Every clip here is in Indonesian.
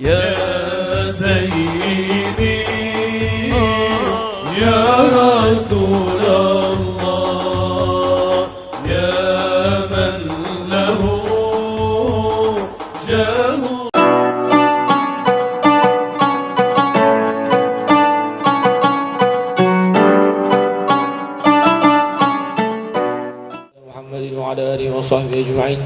يا سيدي يا رسول الله يا من له جاه. محمد وعلى آله وصحبه أجمعين.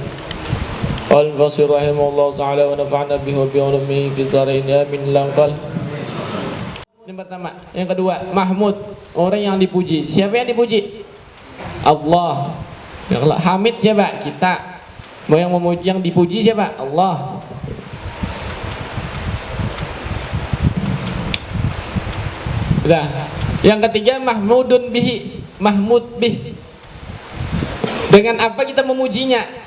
قال البصير رحمه الله تعالى ونفعنا به وبعلومه في الدارين آمين. Langkal. Yang pertama, yang kedua, Mahmud, orang yang dipuji. Siapa yang dipuji? Allah. Yang hamid siapa? Kita. Mau yang memuji, yang dipuji siapa? Allah. Sudah. Yang ketiga, Mahmudun bihi. Mahmud bih. Dengan apa kita memujinya?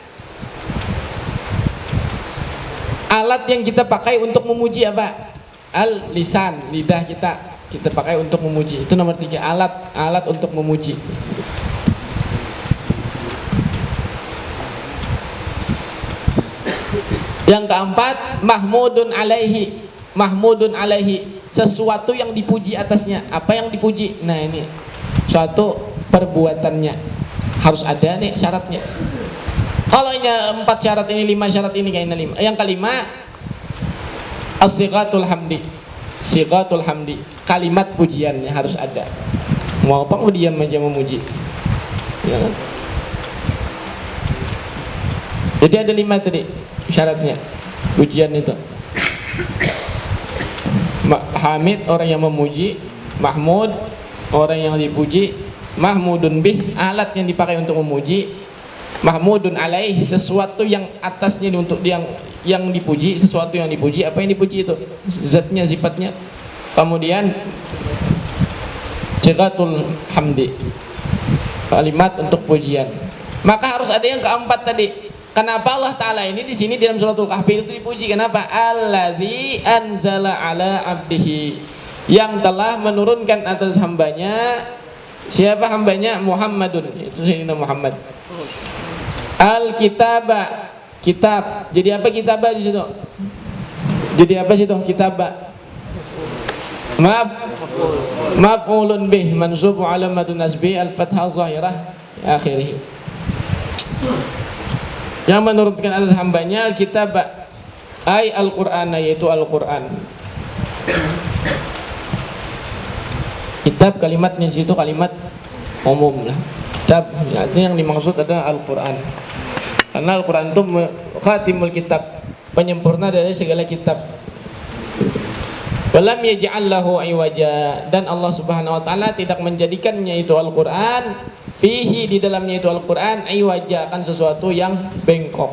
Alat yang kita pakai untuk memuji apa? Al-lisan, lidah kita pakai untuk memuji. Itu nomor 3, alat untuk memuji. Yang keempat, mahmudun alaihi, sesuatu yang dipuji atasnya. Apa yang dipuji? Nah, ini suatu perbuatannya harus ada nih syaratnya. Kalau ini 4 syarat ini, 5 syarat ini, kayaknya 5. Yang kelima, as-sighatul hamdi. Sighatul hamdi, kalimat pujiannya harus ada. Mau apa, mau diam aja memuji, ya kan? Jadi ada 5 tadi syaratnya pujian itu. Hamid, orang yang memuji. Mahmud, orang yang dipuji. Mahmudun bih, alat yang dipakai untuk memuji. Mahmudun alaih, sesuatu yang atasnya untuk yang dipuji, sesuatu yang dipuji. Apa yang dipuji itu? Zatnya, sifatnya. Kemudian sighatul hamdi, kalimat untuk pujian. Maka harus ada yang keempat tadi. Kenapa Allah Ta'ala ini di sini dalam suratul Kahfi itu dipuji? Kenapa? Alladzi anzala ala abdihi, yang telah menurunkan atas hambanya. Siapa hambanya? Muhammadun, itu Sayyidina Muhammad. Al-kitaba, kitab. Jadi apa kitabah di situ? Jadi apa situ kitabah? Maf'ulun bih, mansub alamatun nasbi al-fathah zahirah akhirih. Yang menurunkan atas hambanya kitabah, ay al-Qur'an, yaitu Al-Qur'an. Kitab kalimatnya situ kalimat umum lah. Kitab, artinya yang dimaksud adalah Al-Quran. Karena Al-Quran itu khatimul kitab, penyempurna dari segala kitab. Walam yaj'al lahu iwaja, dan Allah Subhanahu wa taala tidak menjadikannya itu Al-Quran fihi, di dalamnya itu Al-Quran, iwaja, akan sesuatu yang bengkok.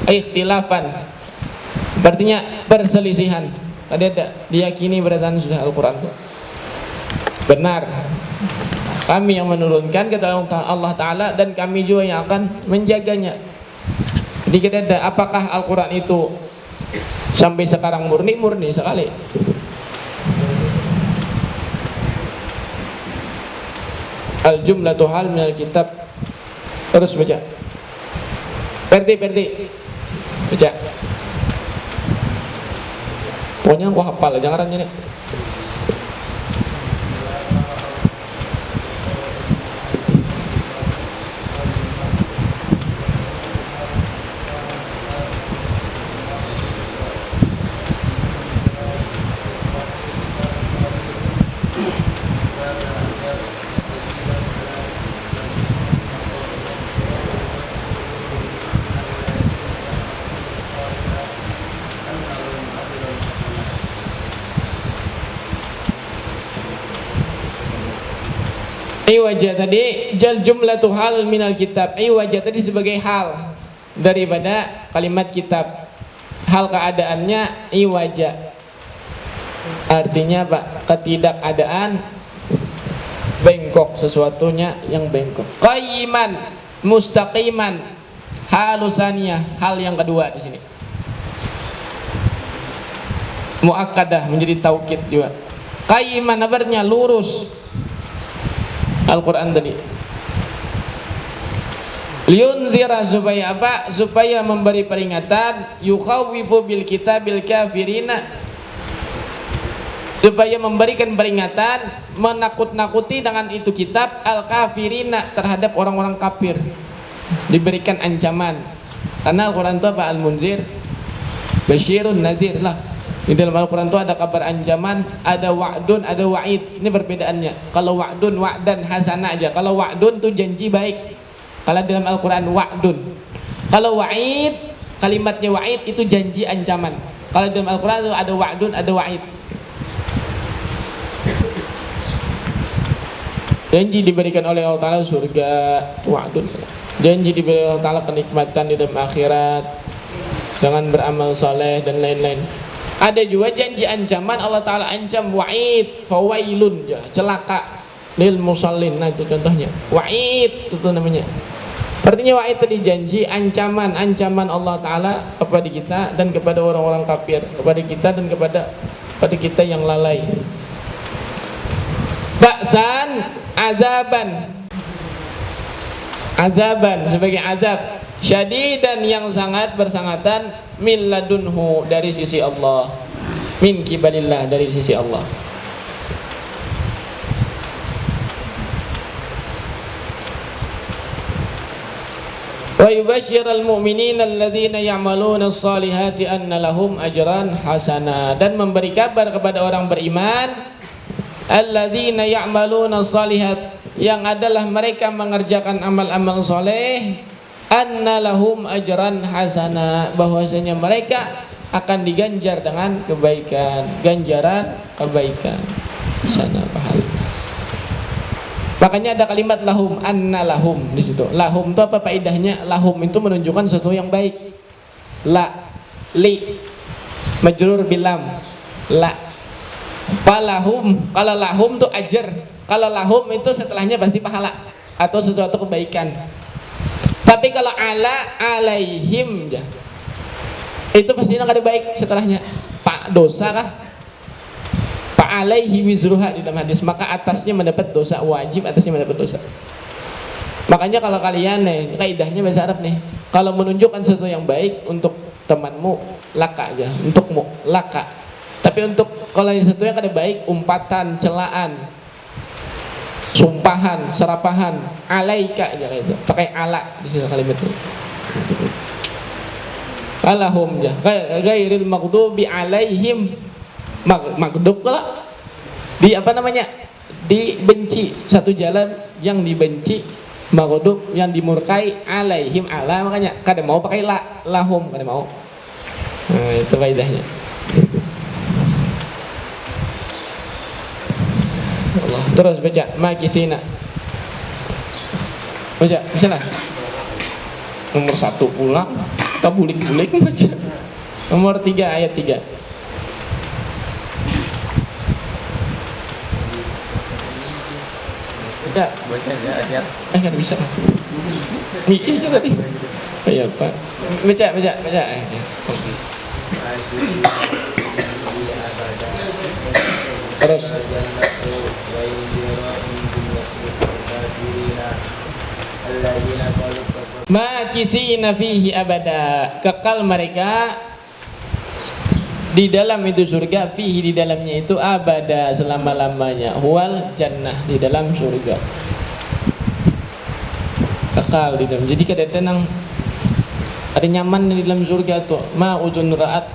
Ikhtilafan, artinya perselisihan. Tadi ada diyakini beratan sudah Al-Quran benar. Kami yang menurunkan, kata Allah Ta'ala, dan kami juga yang akan menjaganya. Jadi kita ada, apakah Al-Quran itu sampai sekarang murni sekali? Al-jumlatu hal minal kitab. Terus baca. Perti baca. Pokoknya aku hafal, jangan ini. Iwajah tadi jal jumlatu hal minal kitab. Iwajah tadi sebagai hal daripada kalimat kitab. Hal keadaannya iwajah, artinya apa? Ketidakadaan, bengkok, sesuatunya yang bengkok. Qayyiman, mustaqiman, halusaniyah, hal yang kedua di sini. Muakkadah, menjadi taukid juga. Qayyiman artinya lurus. Al-Quran tadi Liunzira, supaya apa? Supaya memberi peringatan, yukhawifu bil kitabil kafirina, supaya memberikan peringatan, menakut-nakuti dengan itu kitab al kafirina, terhadap orang-orang kafir. Diberikan ancaman. Karena Al-Quran itu apa? Al-Munzir, Basyirun, Nazir lah. Di dalam Al-Quran itu ada kabar ancaman, ada wa'dun, ada wa'id. Ini perbedaannya. Kalau wa'dun, wa'dan hasana aja. Kalau wa'dun itu janji baik. Kalau dalam Al-Quran wa'dun. Kalau wa'id, kalimatnya wa'id itu janji ancaman. Kalau dalam Al-Quran itu ada wa'dun, ada wa'id. Janji diberikan oleh Allah Ta'ala surga, wa'dun. Janji diberikan Allah Ta'ala kenikmatan di dalam akhirat dengan beramal soleh dan lain-lain. Ada juga janji ancaman, Allah Ta'ala ancam wa'id, fawailun, ya, celaka lil musallin. Nah itu contohnya wa'id, itu namanya. Artinya wa'id tadi janji, ancaman Allah Ta'ala kepada kita dan kepada orang-orang kafir, kepada kita dan kepada kita yang lalai. Ba'san, azaban sebagai azab, syadidan yang sangat bersangatan, min ladunhu dari sisi Allah, min kibalillah dari sisi Allah. Wa yubashshiral mu'minina alladzina ya'maluna shalihati anna lahum ajran hasana, dan memberi kabar kepada orang beriman, alladzina ya'maluna shalihat, yang adalah mereka mengerjakan amal-amal soleh, anna lahum ajran hasana, bahwasanya mereka akan diganjar dengan kebaikan, ganjaran kebaikan, hasana, pahala. Makanya ada kalimat lahum, anna lahum di situ. Lahum itu apa faedahnya? Lahum itu menunjukkan sesuatu yang baik. La, li, majrur bilam, la. Falahum, kalau lahum itu ajar. Kalau lahum itu setelahnya pasti pahala atau sesuatu kebaikan. Tapi kalau ala, alaihim ya, itu pasti ada baik setelahnya. Pak dosa kah? Pak alaihi wizruha di dalam hadis, maka atasnya mendapat dosa, wajib atasnya mendapat dosa. Makanya kalau kalian nih, kaidahnya bahasa Arab nih, kalau menunjukkan sesuatu yang baik untuk temanmu, laka aja, untukmu, laka. Tapi untuk kalau yang satu yang ada baik, umpatan, celaan, sumpahan, serapahan, alaika aja itu, pakai ala di sini kalimat itu. Alahum ya, ghairil maghdubi alaihim, maghdub kalau di apa namanya, dibenci, satu jalan yang dibenci, maghdub yang dimurkai, alaihim ala, makanya kada mau pakai la, lahum kada mau. Nah, itu faedahnya. Allah. Terus baca makisina, baca misalnya nomor 1 pulang, kita bulik-bulik baca nomor 3 ayat 3. Baca ayat. Kan bisa. Mikir juga tadi. Ya Pak. Baca. Terus makisina fihi abada, kekal mereka di dalam itu surga, fihi di dalamnya itu abada, selama-lamanya, huwal jannah, di dalam surga kekal di dalam. Jadi kadang-kadang ada nyaman di dalam surga tuh, ma udun ra'at,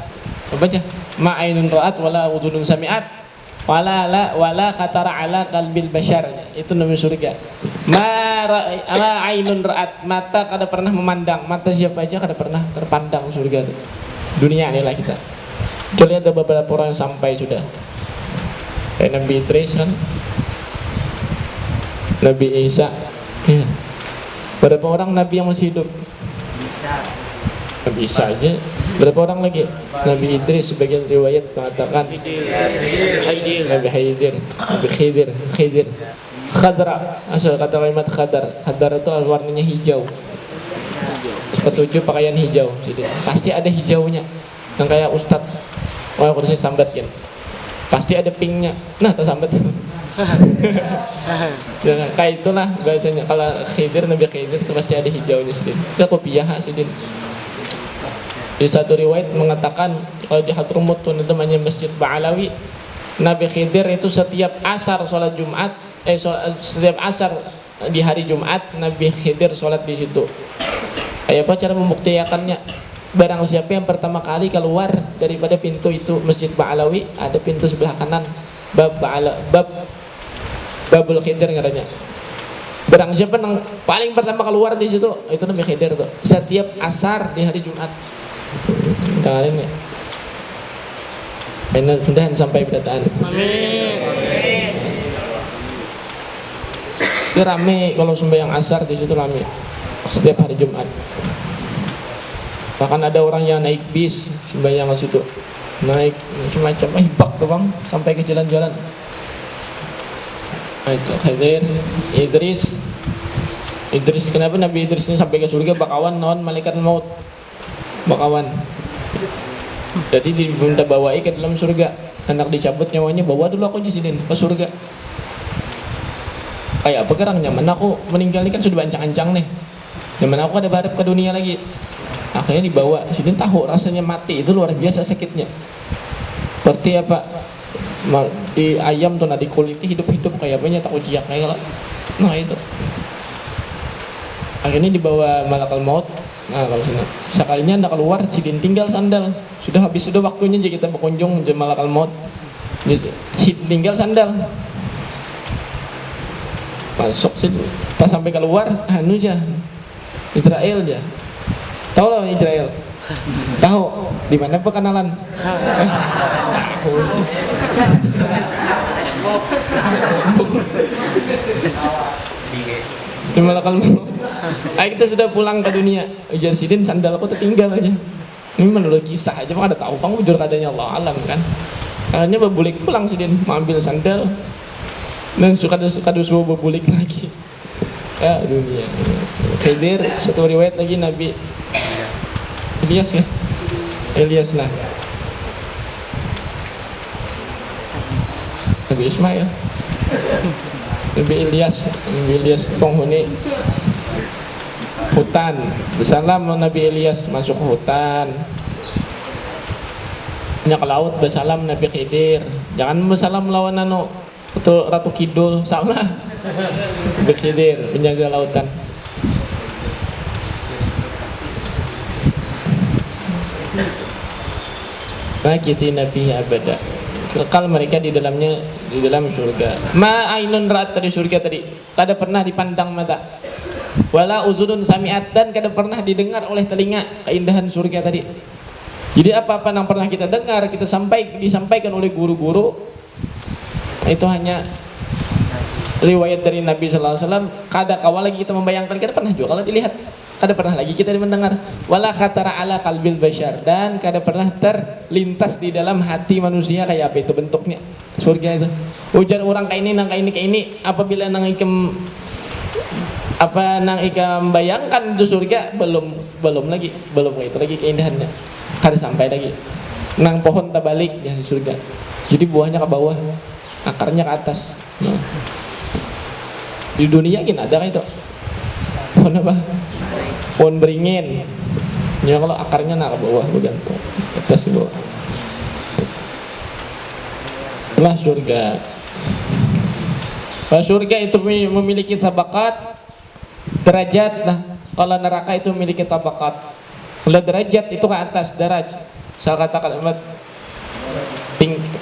apa aja, ma ainun ra'at wala udunun sami'at wala khatara ala qalbil bashar, itu namanya surga. Ma ainun ra'at, mata kada pernah memandang, mata siapa aja kada pernah terpandang surga itu. Dunia inilah kita. Kecuali ada beberapa orang yang sampai sudah, kayak Nabi Idris kan, Nabi Isa ya. Berapa orang Nabi yang masih hidup? Nabi Isa aja. Berapa orang lagi? Nabi Idris, sebagian riwayat mengatakan Nabi Khidir, Khadra, asal kata kalimat khadar. Khadar itu warnanya hijau. Setuju pakaian hijau. Jadi pasti ada hijaunya. Yang kayak Ustadz, kalau saya sambat kan, pasti ada pinknya. Nah, tersambat Ya, kayak itulah bahasanya. Kalau Khidir, Nabi Khidir itu pasti ada hijaunya sedikit. Itu kopiah sedikit. Di satu riwayat mengatakan kalau di Hadramut itu namanya Masjid Ba'alawi, Nabi Khidir itu setiap asar sholat Jumat, setiap asar di hari Jumat Nabi Khidir sholat di situ. Kayak apa cara membuktikannya? Barang siapa yang pertama kali keluar daripada pintu itu Masjid Ba'alawi, ada pintu sebelah kanan Babul Khidir katanya. Barang siapa yang paling pertama keluar di situ, itu Nabi Khidir tuh. Setiap asar di hari Jumat. Dengarin ya. Mudah-mudahan sampai berdataan. Amin. Itu rame kalau sembahyang asar di situ rame. Setiap hari Jumat. Bahkan ada orang yang naik bis sembahyang ke situ. Naik semacam hibak tuh bang, sampai ke jalan-jalan. Itu Khidir, Idris, kenapa Nabi Idris ini sampai ke surga? Bakawan non malaikat maut, bakawan. Jadi diminta bawai ke dalam surga. Anak dicabut nyawanya, bawa dulu aku di sini ke surga. Kayak apa kerang nyaman aku meninggal ini kan sudah ancang-ancang nih. Nyaman aku ada berharap ke dunia lagi. Akhirnya dibawa sini, tahu rasanya mati itu luar biasa sakitnya. Seperti apa? Di ayam tuh di kuliti hidup-hidup kayak apanya tak ujiak kayak kalau. Nah itu. Akhirnya dibawa malakal maut. Nah kalau sana sekalinya anda keluar sidin tinggal sandal. Sudah habis, sudah waktunya jadi kita berkunjung ke malakal maut. Sidin tinggal sandal. Masuk sini, pas sampai keluar, anu aja, Israel aja. Tahu lah Israel? Tahu? Di mana perkenalan? Di malakal maut. Kita sudah pulang ke dunia. Ujar sidin sandal aku tertinggal aja. Ini menurut kisah aja, mah ada tahu kamu jujur adanya Allah alam kan. Akhirnya berbulik pulang sidin, mengambil sandal dan suka berbulik lagi ke dunia. Khidir, satu riwayat lagi Nabi Ilyas ya, Ilyas lah, Nabi Ismail, Nabi Ilyas itu penghuni hutan. Bersalam Nabi Ilyas masuk ke hutan, ke laut. Bersalam Nabi Khidir, jangan bersalam lawan itu Ratu Kidul, salah. Nabi Khidir penjaga lautan. Makithina fihi abada, kekal mereka di dalamnya, di dalam surga. Ma ainun ra'at, dari surga tadi kada pernah dipandang mata, wala uzunun sami'at, dan kada pernah didengar oleh telinga keindahan surga tadi. Jadi apa-apa yang pernah kita dengar, kita disampaikan oleh guru-guru, itu hanya riwayat dari Nabi Sallallahu Alaihi Wasallam. Kada kawal lagi kita membayangkan, kada pernah juga kalau dilihat, kada pernah lagi kita mendengar. Wala khatara ala qalbil bashar, dan kada pernah terlintas di dalam hati manusia kayak apa itu bentuknya surga itu. Ujar orang kayak ini, apabila nang ikam bayangkan itu surga, belum itu lagi keindahannya, kada sampai lagi. Nang pohon tabalik ya di surga, jadi buahnya ke bawah, akarnya ke atas. Nah. Di dunia gini ada itu pohon apa? Pohon beringin. Ya kalau akarnya ke bawah bergantung, atas bawah. Itulah surga. Kalau surga itu memiliki tabakat, derajat. Nah, kalau neraka itu memiliki tabakat. Kalau derajat itu ke atas, daraj. Saya katakan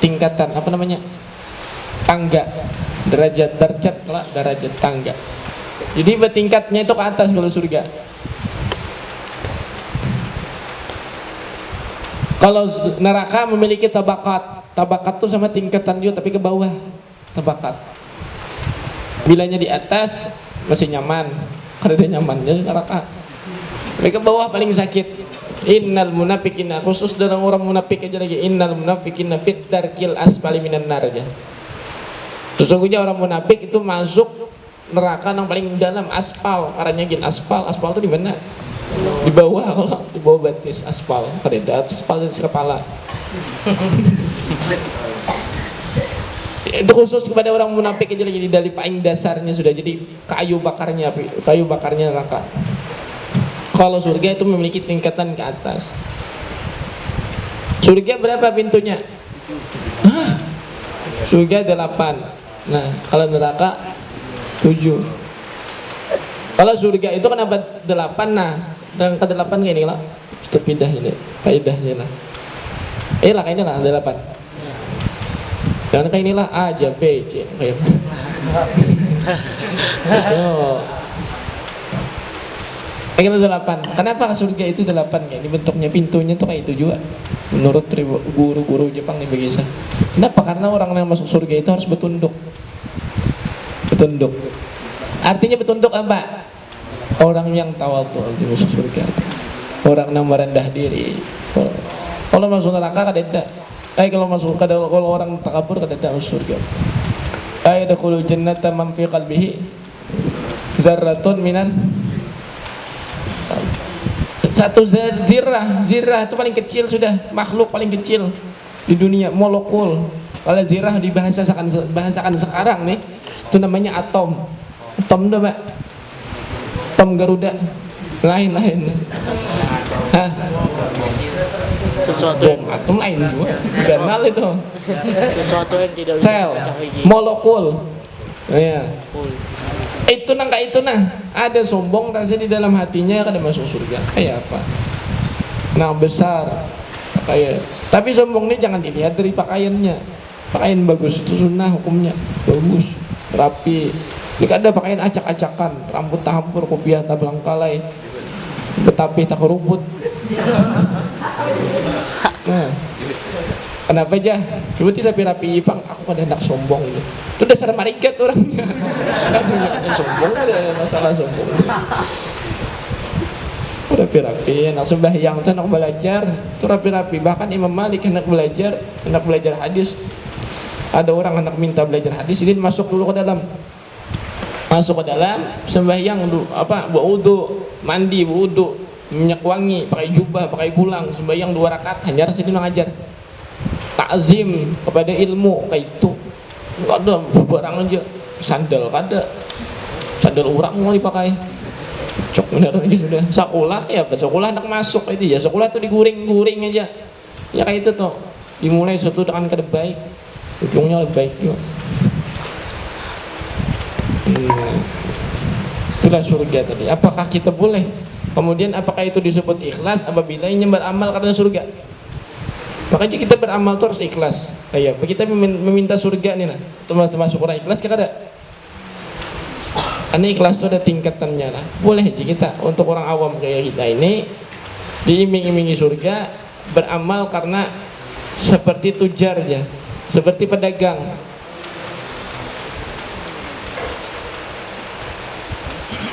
tingkatan apa namanya? Tangga. Derajat lah, derajat tangga. Jadi bertingkatnya itu ke atas kalau surga. Kalau neraka memiliki tabakat itu sama tingkatan juga tapi ke bawah tabakat. Bilanya di atas masih nyaman, kada ada nyamannya neraka. Tapi ke bawah paling sakit. Innal munafiqina, khusus dalam orang munafik aja lagi, innal munafiqina fit darkil asfali minan nar aja. Sesungguhnya orang munafik itu masuk neraka yang paling dalam, aspal. Karena gini, aspal itu di mana? Di bawah, kalau di bawah batis aspal. Pada aspal di kepala. Itu khusus kepada orang munafik aja lagi, dari paling dasarnya sudah jadi kayu bakarnya neraka. Kalau surga itu memiliki tingkatan ke atas. Surga berapa pintunya? Surga 8. Nah, kalau neraka 7. Kalau surga itu kenapa 8? Nah, dan ke 8 kayak ini lah. Itu pindahnya, faedahnya lah. Lah kayak ini lah 8. Jangan kayak inilah A, J, B, C kayak. Kayak 8. Kenapa surga itu 8 kayak ini bentuknya, pintunya tuh kayak itu juga. Menurut guru-guru Jepang nih begitu. Kenapa? Karena orang yang masuk surga itu harus bertunduk. Bertunduk. Artinya bertunduk apa? Orang yang tawadhu di masuk surga. Orang yang merendah diri. Kalau masuk neraka kadang kalau orang takabur kadang masuk surga. Ayadkhulul jannata man fi qalbihi zarratun minan satu zirah itu paling kecil sudah, makhluk paling kecil di dunia, molekul. Kalau zirah dibahasakan sekarang nih, itu namanya atom. Atom itu Pak. Atom Garuda. Lain. Hah? Sesuatu yang atom lain juga. Kenal itu. sesuatu yang tidak bisa Sel, diketahui. molekul. Ya. Itu ada sombong rasanya di dalam hatinya kada masuk surga. Kayak apa? Nah, besar kayak. Tapi sombong ini jangan dilihat dari pakaiannya. Pakaian bagus itu sunnah hukumnya. Bagus, rapi. Jika ada pakaian acak-acakan, rambut tahampur, kopiah tablangkalai, betapih tak kerubut. Nah, kenapa aja? Coba tidak rapi-rapi, Bang. Aku pada hendak sombong gitu. Itu dasar marikat orangnya. Kan punya sombong, ada masalah sombong. Rapi-rapi, anak sembahyang itu anak belajar, itu rapi-rapi. Bahkan Imam Malik hendak belajar hadis. Ada orang hendak minta belajar hadis, ini masuk ke dalam sembahyang wudu, mandi wudu, minyak wangi, pakai jubah, pakai bulang, sembahyang 2 rakaat, hanya sini mengajar. Takzim kepada ilmu kayak itu. Enggak ada barang aja, sandal orang mau dipakai. Cok bener ini sudah. Sekolah ya, sekolah hendak masuk itu ya. Sekolah tuh diguring-guring aja. Ya kayak itu tuh. Dimulai suatu dengan kada baik, ujungnya lebih baik juga. Itulah surga tadi. Apakah kita boleh? Kemudian apakah itu disebut ikhlas apabila ini beramal karena surga? Makanya kita beramal itu harus ikhlas. Kayak kita meminta surga nih lah. Termasuk orang ikhlas kita ada. Karena ikhlas itu ada tingkatannya lah. Boleh aja kita untuk orang awam kayak kita ini diiming-imingi surga, beramal karena seperti tujar aja, seperti pedagang.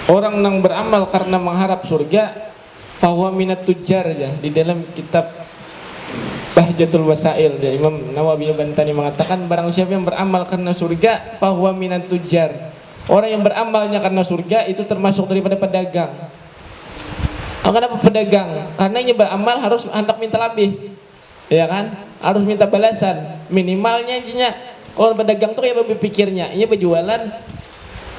Orang yang beramal karena mengharap surga, fahuwa minat tujar ya. Di dalam kitab Bahjatul Wasail dari Imam Nawawi Bantani mengatakan, barang siapa yang beramal karena surga, fahuwa minat tujar. Orang yang beramalnya karena surga itu termasuk daripada pedagang. Kenapa pedagang? Karena ini beramal harus hendak minta lebih, ya kan? Harus minta balasan. Minimalnya intinya kalau pedagang tuh kayak berpikirnya, ini berjualan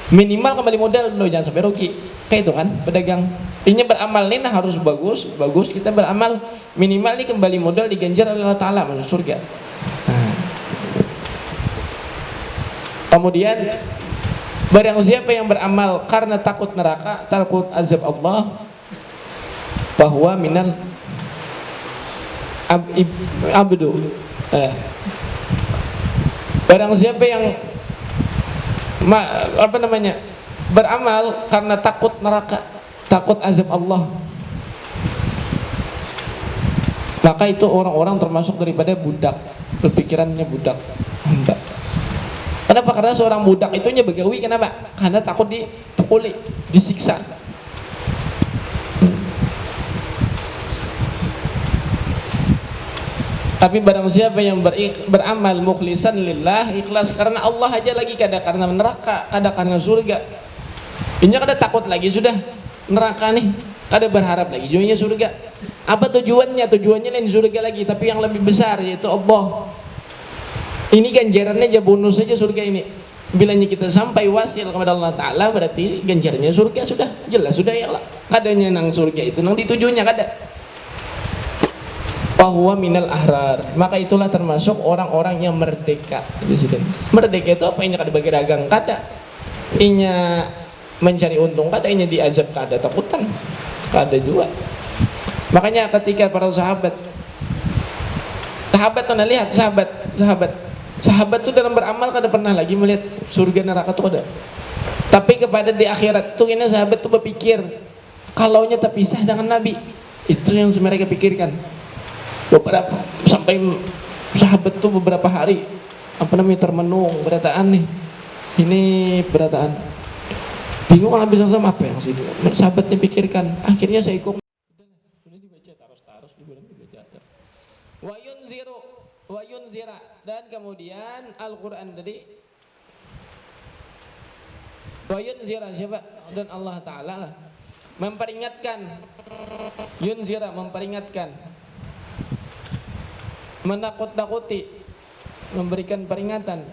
minimal kembali modal dulu, jangan sampai rugi. Kayak itu kan pedagang. Ini beramal ini harus bagus. Kita beramal minimal ini kembali modal diganjar oleh Allah Taala masuk surga. Nah. Kemudian barang siapa yang beramal karena takut neraka, takut azab Allah, bahwa minal abdu. Barang siapa yang beramal karena takut neraka, takut azab Allah, maka itu orang-orang termasuk daripada budak, berpikirannya budak. Kenapa? Karena seorang budak itu begawi, kenapa? Karena takut dipukuli, disiksa. Tapi barang siapa yang beramal mukhlisan lillah, ikhlas karena Allah aja lagi, kada karena neraka, kada karena surga. Ini kada takut lagi sudah neraka nih, kada berharap lagi tujuannya surga. Apa tujuannya? Tujuannya lain surga lagi, tapi yang lebih besar yaitu Allah. Ini ganjarannya aja, bonus saja surga ini. Bilanya kita sampai wasil kepada Allah Ta'ala, berarti ganjarannya surga sudah jelas, sudah ya lah. Kadanya nang surga itu, nang ditujunya kada. Bahwa minal ahrar, maka itulah termasuk orang-orang yang merdeka. Merdeka itu apa? Inya kada bagi dagang kada, inya mencari untung kada, inya diazab kada, takutan kada juga. Makanya ketika para sahabat tuh lihat sahabat tuh dalam beramal kada pernah lagi melihat surga neraka tuh kada. Tapi kepada di akhirat tuh ini sahabat tuh berpikir kalaunya terpisah dengan Nabi, itu yang mereka pikirkan. Beberapa sampai sahabat tuh beberapa hari termenung berataan nih, ini berataan bingung Nabi sama apa yang sih sahabatnya pikirkan. Akhirnya saya ikut sudah dibaca taros dibaca wayun zira, dan kemudian Al-Quran tadi wayun zira siapa? Dan Allah Ta'ala lah memperingatkan, yunzira memperingatkan, menakut-nakuti, memberikan peringatan,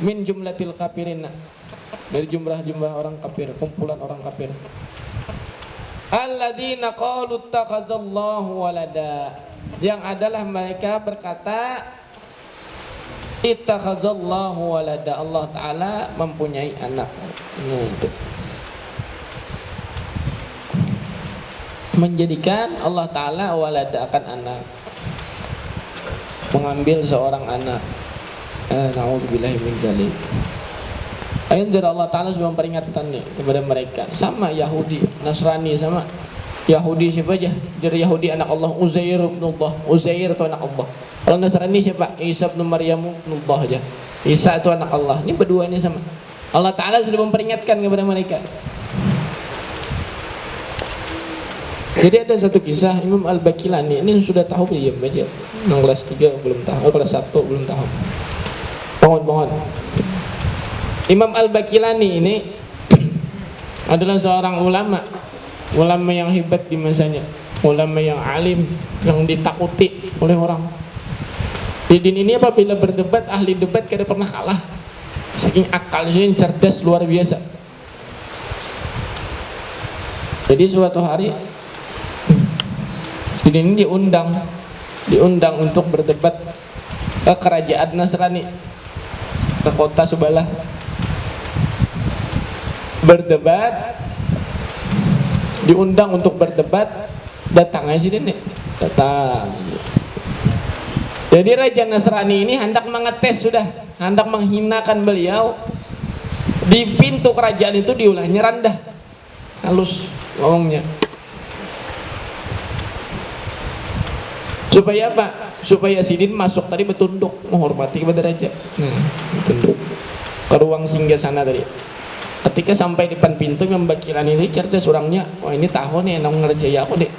min jumlatil kafirin, dari jumlah orang kafir, kumpulan orang kafir. Alladzina qalu ittakhadallahu walada, yang adalah mereka berkata ittakhadallahu walada, Allah Ta'ala mempunyai anak. Itu menjadikan Allah Ta'ala walada, akan anak, mengambil seorang anak. Na'udzubillahi min dzalik. Ayat dari Allah Ta'ala sudah memperingatkan nih kepada mereka. Sama Yahudi, Nasrani sama Yahudi siapa aja? Dari Yahudi anak Allah Uzair ibn Allah. Uzair itu anak Allah. Kalau Nasrani siapa? Isa ibn Maryam ibn Allah aja. Isa itu anak Allah. Ini berdua ini sama. Allah Ta'ala sudah memperingatkan kepada mereka. Jadi ada satu kisah Imam Al-Baqilani, ini sudah tahu belum aja. Kelas 3 belum tahu, kelas 1 belum tahu. Mohon. Imam Al-Baqilani ini adalah seorang ulama yang hebat di masanya, ulama yang alim, yang ditakuti oleh orang. Di din ini apabila berdebat, ahli debat kada pernah kalah. Saking akalnya cerdas luar biasa. Jadi suatu hari di din ini diundang untuk berdebat ke kerajaan Nasrani, ke kota sebelah. Berdebat, diundang untuk berdebat, datang aja sini nih, datang. Jadi Raja Nasrani ini hendak mengetes, hendak menghinakan beliau. Di pintu kerajaan itu diulahnya rendah, halus ngomongnya. Supaya apa? Supaya Sidin masuk tadi bertunduk, menghormati kepada raja. Bertunduk ke ruang singgasana tadi. Ketika sampai depan pintu, Imam Baqilani ini cerdas orangnya. Wah, ini tahu nih yang ngerjai aku deh,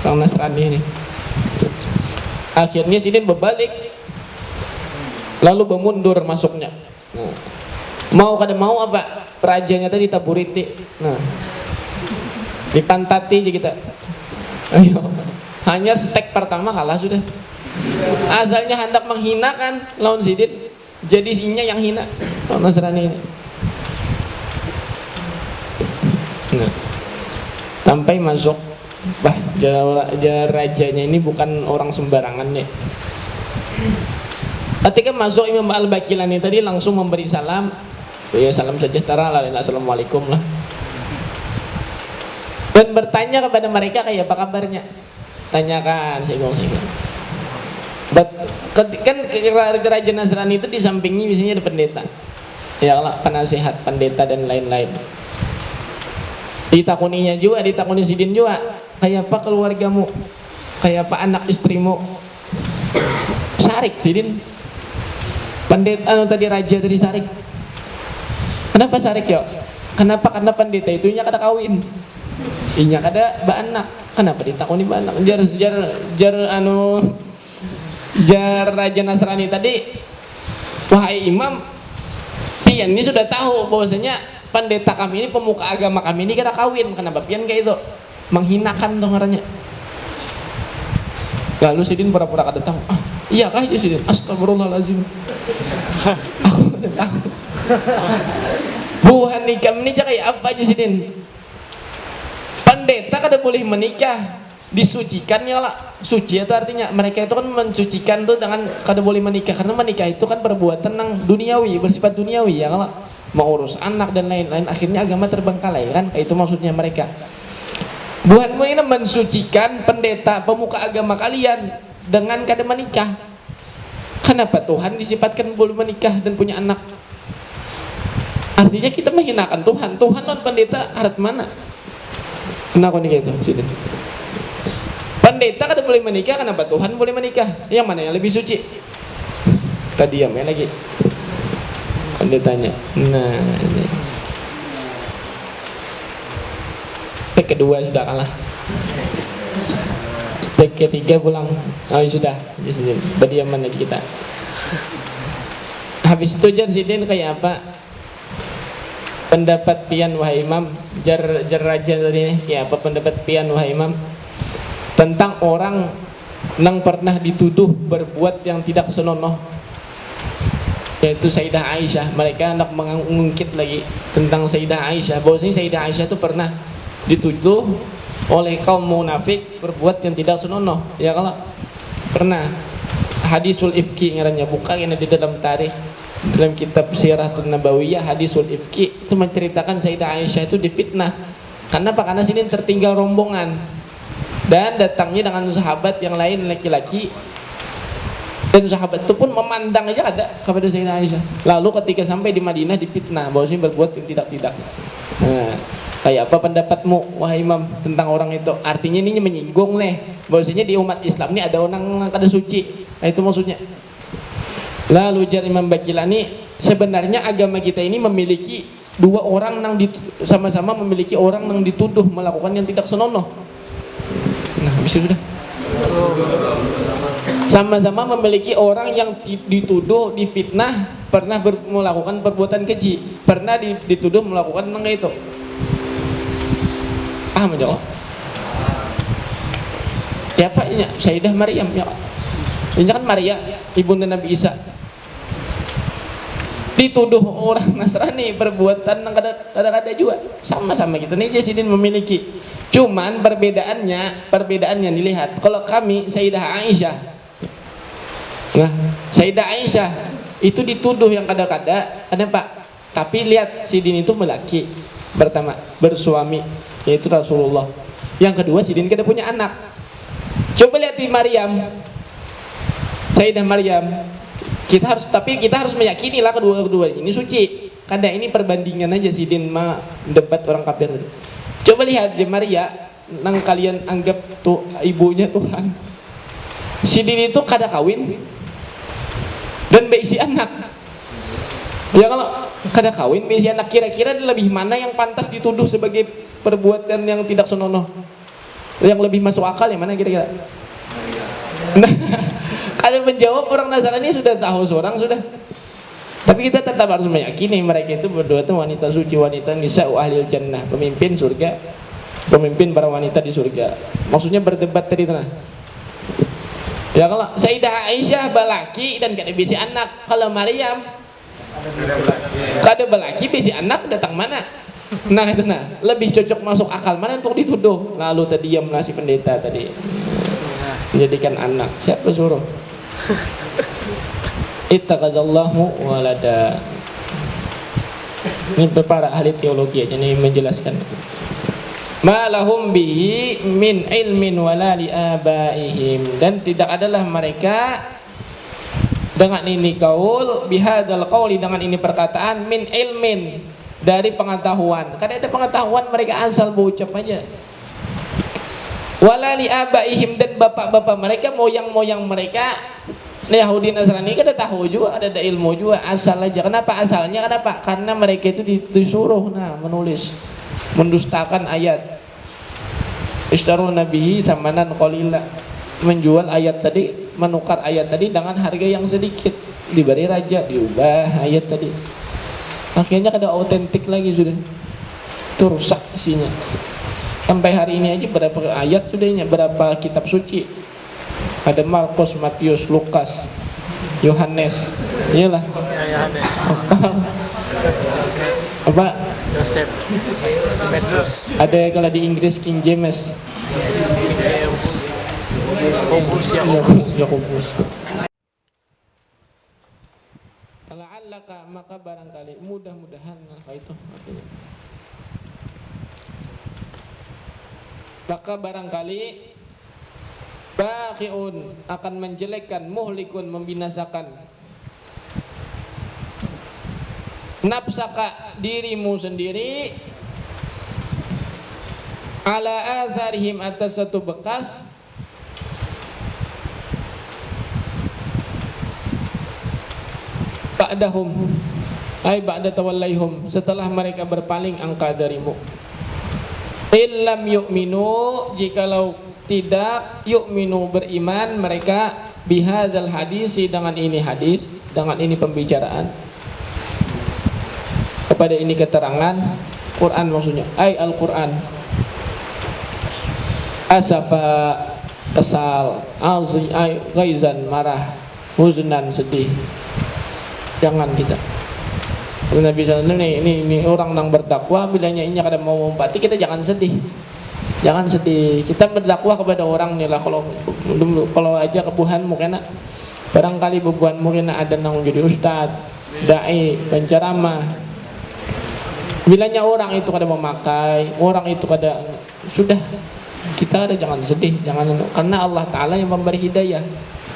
orang Nasrani ini. Akhirnya Sidin berbalik, lalu bermundur masuknya. Mau kada mau apa? Rajanya tadi taburiti. Dipantati aja kita. Ayo. Hanya stek pertama kalah sudah. Asalnya hendak menghinakan lawan Sidin, jadi sinya yang hina lawan Nasrani ini. Sampai masuk, rajanya ini bukan orang sembarangan nih. Ketika masuk Imam Al-Baqilani tadi langsung memberi salam, ya salam sejahtera lah, assalamualaikum lah, dan bertanya kepada mereka kayak apa kabarnya. Tanyakan, singgung. Kan Raja Nasrani itu di sampingnya biasanya ada pendeta, ya Allah, penasehat, pendeta dan lain-lain. Ditakuninya juga, ditakuni Sidin juga, kayak apa keluargamu, kayak apa anak istrimu. Sarik Sidin, pendeta tadi raja tadi sarik. Kenapa sarik ya? Kenapa? Karena pendeta itu nya kada kawin, inya kada baanak. Kenapa ditakuni baanak? Jar Raja Nasrani tadi, wahai imam, pian ini sudah tahu bahwasanya pendeta kami ini, pemuka agama kami ini kada kawin. Kenapa pian kayak itu? Menghinakan dong orangnya. Lalu Sidin pura-pura kada tahu. Iya kah Haji Sidin? Astagfirullahaladzim. Aku udah tahu. Buhan nikah menikah kayak apa Haji Sidin? Pendeta kada boleh menikah, disucikan ya lah. Suci itu artinya mereka itu kan mensucikan tuh dengan kada boleh menikah, karena menikah itu kan perbuatan yang duniawi, bersifat duniawi ya kalau mau urus anak dan lain-lain, akhirnya agama terbengkalai kan, itu maksudnya mereka. Buhanmu ini mensucikan pendeta pemuka agama kalian dengan kada menikah. Kenapa Tuhan disifatkan boleh menikah dan punya anak? Artinya kita menghinakan Tuhan. Tuhan non pendeta harap mana? Kenapa nikah itu? Sidin. Pendeta kada boleh menikah, kenapa Tuhan boleh menikah? Yang mana yang lebih suci? Tadi diam ya lagi. Pendetanya. Nah, ini. Step kedua sudah kalah. Step ketiga pulang. Oh sudah, berdiaman lagi kita. Habis itu Jar Sidin kayak apa? Pendapat pian wahai imam, jar raja tadi nih, kayak apa pendapat pian wahai imam tentang orang yang pernah dituduh berbuat yang tidak senonoh, yaitu Sayyidah Aisyah. Mereka hendak mengungkit lagi tentang Sayyidah Aisyah, bahwasanya Sayyidah Aisyah itu pernah dituduh oleh kaum munafik berbuat yang tidak senonoh. Ya kalau pernah, hadisul ifki ngarannya, bukan yang di dalam tarikh, dalam kitab Siratun Nabawiyah, hadisul ifki itu menceritakan Sayyidah Aisyah itu difitnah. Karena apa? Karena sini tertinggal rombongan dan datangnya dengan sahabat yang lain laki-laki, dan sahabat itu pun memandang aja ada kepada Sayyidah Aisyah. Lalu ketika sampai di Madinah difitnah bahwasanya berbuat yang tidak-tidak. Nah, kayak apa pendapatmu wahai imam tentang orang itu? Artinya ini menyinggung nih bahwasanya di umat Islam ini ada orang yang kada suci. Nah, itu maksudnya. Lalu jar Imam Baqilani, sebenarnya agama kita ini memiliki dua orang yang sama-sama memiliki orang yang dituduh melakukan yang tidak senonoh. Nah, bisa sudah. Sama-sama memiliki orang yang dituduh, difitnah, pernah melakukan perbuatan keji, pernah dituduh melakukan yang itu. Menjawab. Ya Pak, ini Sayyidah Maryam ya. Ini kan Maria, ibunda Nabi Isa. Dituduh orang Nasrani perbuatan yang kada-kada juga. Sama-sama kita nih Sidin memiliki. Cuman perbedaannya dilihat. Kalau kami Sayyidah Aisyah. Nah, Sayyidah Aisyah itu dituduh yang kada-kada, ada Pak. Tapi lihat Sidin itu melaki. Pertama, bersuami, yaitu Rasulullah. Yang kedua, Sidin kada punya anak. Coba lihat di Maryam, Sayyidah Maryam. Kita harus meyakini lah kedua-duanya ini suci. Kada ini perbandingan aja Sidin debat orang kafir. Coba lihat di Maria, nang kalian anggap tuh ibunya Tuhan. Sidin itu kada kawin dan beisi anak. Ya kalau kada kawin beisi anak, kira-kira lebih mana yang pantas dituduh sebagai perbuatan yang tidak senonoh? Yang lebih masuk akal yang mana kira-kira? Nah, kalau menjawab orang Nasrani sudah tahu seorang sudah. Tapi kita tetap harus meyakini mereka itu berdua itu wanita suci, wanita nisa ahlil jannah, pemimpin surga, pemimpin para wanita di surga. Maksudnya berdebat tadi nah. Ya kalau Sayyidah Aisyah balaki dan kada bisi anak, kalau Maryam kada balaki bisi anak datang mana? Nah itu nah, lebih cocok masuk akal mana untuk dituduh. Lalu tadi diam si pendeta tadi menjadikan anak. Siapa suruh? Ittaqazallahu walada. Ini para ahli teologi aja nih menjelaskan. Ma lahum bihi min ilmin wala li abaihim, dan tidak adalah mereka dengan ini kaul bihadzal qauli, dengan ini perkataan, min ilmin, dari pengetahuan. Karena ada pengetahuan mereka asal berucap aja. Wala li abaihim, dan bapak-bapak mereka, moyang-moyang mereka Yahudi Nasrani kada tahu juga, ada ilmu juga, asal aja. Kenapa asalnya? Kenapa? Karena mereka itu disuruh menulis, mendustakan ayat. Istaru nabihi samanan qalila, menjual ayat tadi, menukar ayat tadi dengan harga yang sedikit, diberi raja, diubah ayat tadi. Akhirnya kada autentik lagi sudah. Itu rusak isinya. Sampai hari ini aja berapa ayat sudahnya, berapa kitab suci Ada Markus, Matius, Lukas, Yohanes. Iyalah. Yohanes, Apa? Yosef, Petrus, Ada kalau di Inggris King James. Yakobus, Yakobus. La'allaka, maka barangkali, mudah-mudahan apa itu artinya. Maka barangkali baqiun akan menjelekkan, muhlikun membinasakan, nafsaka dirimu sendiri, ala azarihim atas satu bekas, ba'dahum ay ba'da tawallaihum, setelah mereka berpaling angka darimu. Illam yu'minu, jikalau tidak, yu'minu beriman mereka, bihadzal hadisi dengan ini hadis, dengan ini pembicaraan, kepada ini keterangan Quran maksudnya, ay Al-Quran. Asafa kesal, azi ay ghaizan marah, huznan sedih. Jangan kita. Nabi SAW ini orang yang berdakwah bilanya ini kada mau membati, kita jangan sedih. Jangan sedih. Kita berdakwah kepada orang nih lah, kalau aja kebuhanmu kena barangkali bebuhanmu kena ada nang jadi ustad, dai, penceramah. Bilanya orang itu kada memakai, orang itu kada, sudah kita ada jangan sedih, jangan, karena Allah Ta'ala yang memberi hidayah.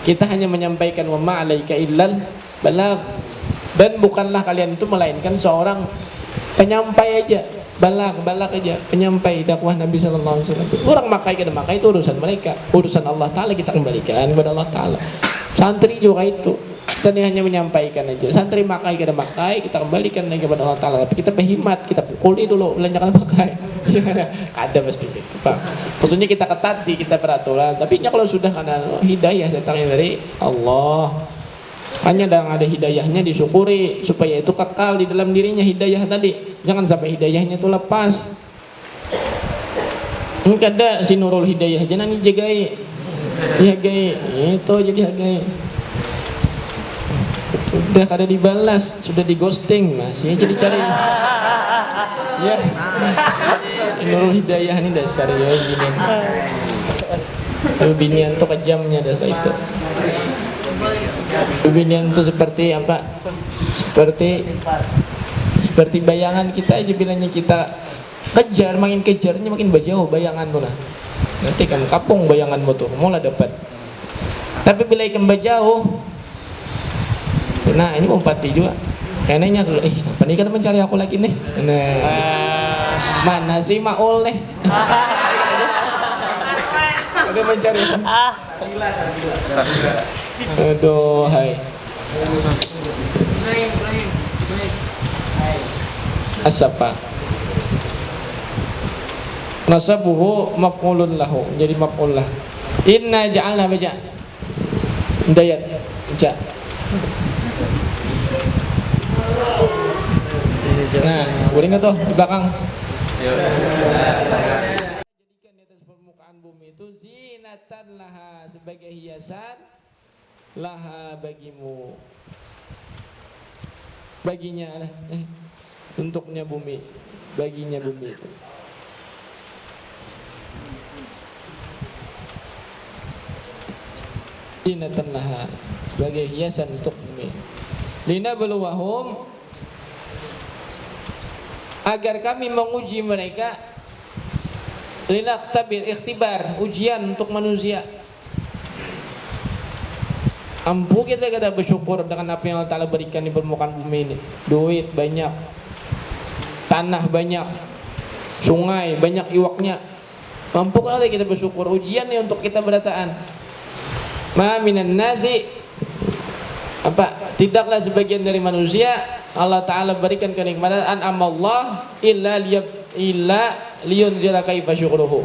Kita hanya menyampaikan wa ma'alaika illal balagh. Dan bukanlah kalian itu melainkan seorang penyampai aja, balak aja, penyampai dakwah Nabi Sallallahu Alaihi Wasallam. Orang makai kada makai itu urusan mereka, urusan Allah Taala kita kembalikan kepada Allah Taala. Santri juga itu, kita hanya menyampaikan aja. Santri makai kada makai kita kembalikan lagi kepada Allah Taala. Tapi kita berhimat, kita pukuli dulu, jangan makai. Ada mesti gitu, Pak. Maksudnya kita ketati, kita peraturan. Tapi kalau sudah karena hidayah datangnya dari Allah. Hanya ada hidayahnya disyukuri supaya itu kekal di dalam dirinya hidayah tadi. Jangan sampai hidayahnya itu lepas. Enggak ada si nurul hidayah jangan dijagai. Jagai itu jadi hagai. Sudah kada dibalas, sudah di ghosting, masih jadi cari. Ya. Nurul hidayah ini dasar ya gini. Binian tuh kejamnya dasar itu. Binian itu seperti apa? Seperti bayangan kita aja, bilangnya kita kejar, makin kejarnya makin jauh bayanganmu lah. Nanti kamu kapung bayanganmu tuh, mulai dapat. Tapi bila ikan jauh, nah ini umpati juga. Kayaknya kalau apa nih kata mencari aku lagi nih. Nah, mana sih Maul nih? Ada mencari. Aduh, hai. Asapa. Nasabuhu maf'ulun lahu, jadi maf'ul lah. Inna ja'alna baca. Dayat, baca. Nah, boleh nggak tuh di belakang? Jadikan di atas permukaan bumi itu zinatan laha, sebagai hiasan laha bagimu, baginya untuknya bumi, baginya bumi itu. Zinatan laha, sebagai hiasan untuk bumi. Linabluwahum, agar kami menguji mereka. Linaktabir, ikhtibar, ujian untuk manusia. Ampu kita kada bersyukur dengan apa yang Allah Ta'ala berikan di permukaan bumi ini. Duit banyak, tanah banyak, sungai banyak iwaknya. Mampu kali kita bersyukur. Ujian nih untuk kita berataan. Ma minan nasi, apa? Tidaklah sebagian dari manusia Allah Ta'ala berikan kenikmatan an'amallah illa liyunzira kaifa syukruhu.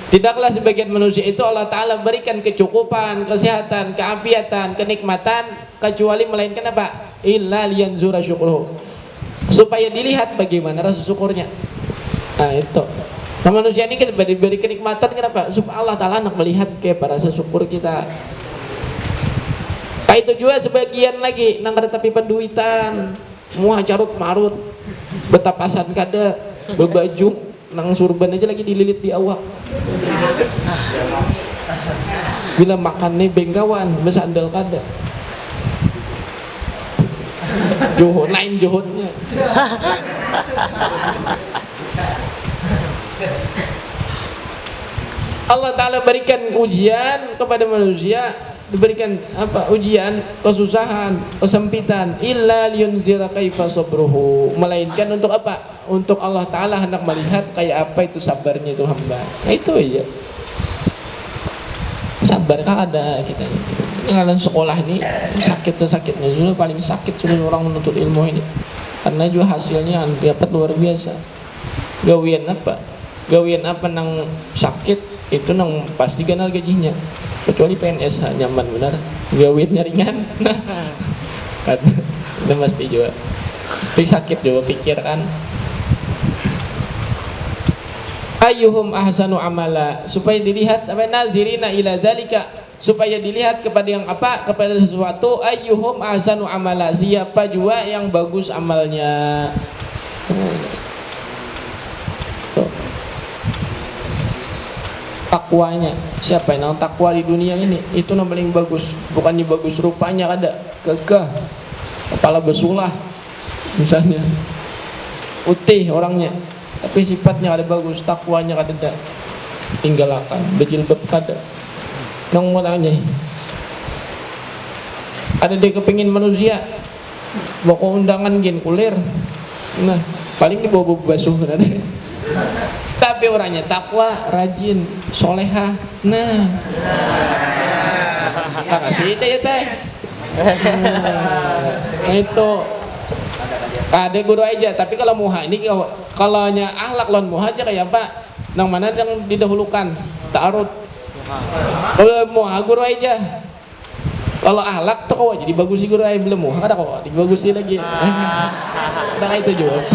Tidaklah sebagian manusia itu Allah Ta'ala berikan kecukupan, kesehatan, keafiatan, kenikmatan, kecuali melainkan apa? Illa liyanzura syukruhu, supaya dilihat bagaimana rasa syukurnya. Nah itu, nah, manusia ini kita diberi kenikmatan kenapa? Supaya Allah Ta'ala nak melihat kayak rasa syukur kita. itu juga sebagian lagi nang kada tapi penduitan semua carut marut betapasan kada bebaju nang surban aja lagi dililit di awak bila makan nih bengkawan besandal kada juhud lain juhudnya. Allah Ta'ala berikan ujian kepada manusia, diberikan apa ujian, kesusahan, kesempitan, illa liyunzira kaifa sabruhu, melainkan untuk apa? Untuk Allah Ta'ala hendak melihat kayak apa itu sabarnya itu hamba. Nah itu aja. Sabar kan ada kita ini. Dengan sekolah ini sakit sesakitnya, sudah paling sakit sudah orang menuntut ilmu ini. Karena juga hasilnya dapat luar biasa. Gawian apa nang sakit itu nang pasti ganal gajinya, kecuali PNS nyaman benar, gawiannya ringan. Kan itu mesti juga tapi sakit juga pikir kan. Ayyuhum ahsanu amala, supaya dilihat apa nazirina ila dzalika, supaya dilihat kepada yang apa, kepada sesuatu. Ayyuhum ahsanu amala, siapa juga yang bagus amalnya. Takwanya, siapa yang takwa di dunia ini itu yang paling bagus, bukannya bagus rupanya ada gagah kepala bersulah misalnya putih orangnya tapi sifatnya ada bagus, takwanya ada tinggalkan berjilbab kada nang mulanya ada dia kepingin manusia bawa undangan gin kulir, nah paling dibawa basuh ada. Tapi orangnya takwa, rajin, soleha. Nah, tak kasih deh ya teh. Nah itu ada guru aja. Tapi kalau muha ini kalau nya ahlak lawan muha aja kayak apa? Nang mana yang didahulukan? Ta'arud. Kalau muha guru aja. Kalau ahlak tuh kok jadi bagus sih guru aja belum muha ada kok dibagusin lagi. Nah itu juga.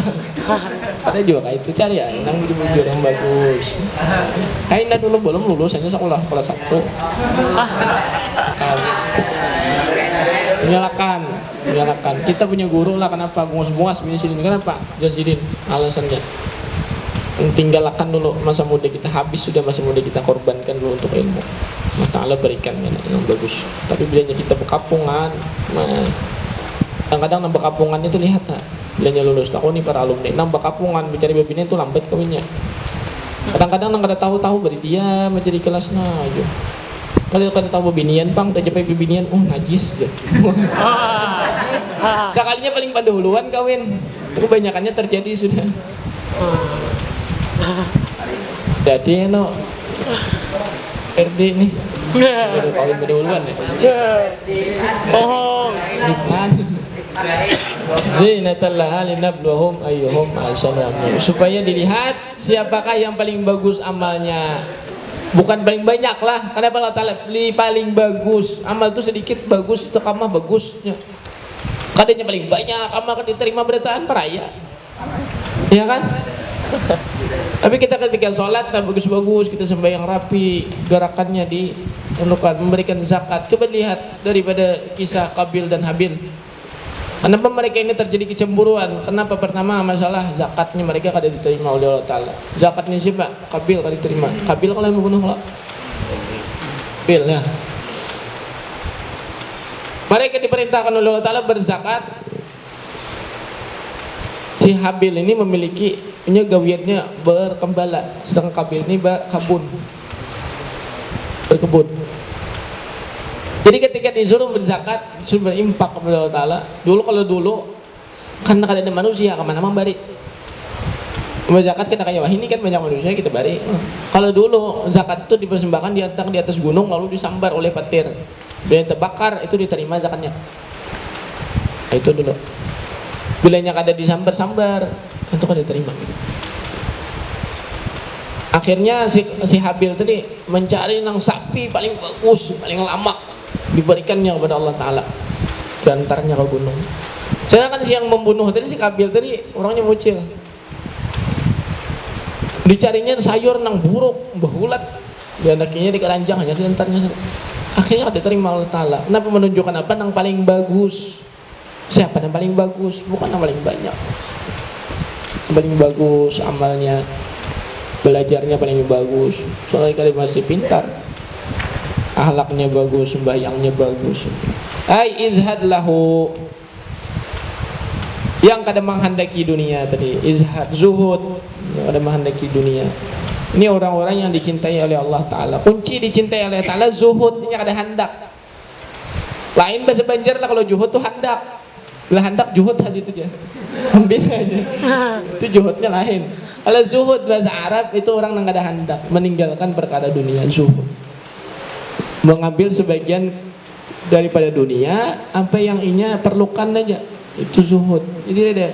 Ada juga kayak itu cari ya, nang bujur yang bagus. Kayaknya dulu belum lulus, hanya sekolah kelas 1. Menyalakan. Kita punya guru lah, kenapa? Bungas sini kenapa? Jasidin alasannya. Tinggalkan dulu masa muda kita, habis sudah masa muda kita, korbankan dulu untuk ilmu. Allah Ta'ala berikan yang bagus. Tapi bilanya kita berkampungan, nah kadang-kadang nambah kampungan itu lihat tak bilanya lulus tak nih para alumni nambah kampungan mencari bebini itu lambat kawinnya. Kadang-kadang nang kada tahu beri dia menjadi kelasnya aja. Kalau kada tahu bebinian bang tak capai bebinian najis gitu. Sekalinya paling pendahuluan kawin, kebanyakannya terjadi sudah. Jadi no RD nih baru kawin pendahuluan ya. Bohong. Zinatal laha linabluhum ayyuhum ahsanu amala, supaya dilihat siapakah yang paling bagus amalnya, bukan paling banyak lah. Kenapa Allah Ta'ala paling bagus amal itu sedikit bagus, istiqamah bagusnya. Kadanya paling banyak amal kan diterima beritaan peraya, ya kan? Tapi kita ketika sholat bagus-bagus, kita sembahyang rapi, gerakannya diundukkan, memberikan zakat. Coba lihat daripada kisah Qabil dan Habil. Kenapa mereka ini terjadi kecemburuan? Kenapa? Pertama masalah zakatnya mereka kada diterima oleh Allah Ta'ala. Zakatnya siapa? Qabil kada diterima. Qabil kalau yang membunuh lah. Qabil ya. Mereka diperintahkan oleh Allah Ta'ala berzakat. Si Habil ini memiliki punya gawiannya berkembala, sedangkan Qabil ini berkebun. Jadi ketika disuruh berzakat, disuruh berimpak kepada Allah Ta'ala. Kalau dulu karena ada manusia kemana-mana bari berzakat, kita kayak wah ini kan banyak manusia kita bari. Kalau dulu zakat itu dipersembahkan di atas gunung lalu disambar oleh petir, bila terbakar itu diterima zakatnya. Nah, itu dulu bilanya kada disambar itu kada diterima. Akhirnya si Habil tadi mencari nang sapi paling bagus, paling lama, diberikannya kepada Allah Ta'ala, diantarnya ke gunung. Sedangkan si yang membunuh tadi, si Qabil tadi orangnya mucil, dicarinya sayur nang buruk, bahulat, diantarnya di keranjang hanya diantarnya. akhirnya diterima Allah Ta'ala. Kenapa? Menunjukkan apa? Yang paling bagus. Siapa yang paling bagus? Bukan yang paling banyak. Yang paling bagus amalnya, belajarnya paling bagus, soalnya kali masih pintar, akhlaknya bagus, sembahyangnya bagus. Ai izhad lahu, yang kadang menghendaki dunia tadi, izhad, zuhud, yang kadang menghendaki dunia. Ini orang-orang yang dicintai oleh Allah Ta'ala. Kunci dicintai oleh Allah Ta'ala, zuhud, ini ada hendak. Lain bahasa Banjar lah, kalau zuhud tuh hendak. Bila hendak juhud hal itu aja. Ambil aja. Itu juhudnya lain. Kalau zuhud bahasa Arab itu orang yang ada hendak, meninggalkan perkara dunia, zuhud. Mengambil sebagian daripada dunia, apa yang inya perlukan aja. Itu zuhud. Jadi ada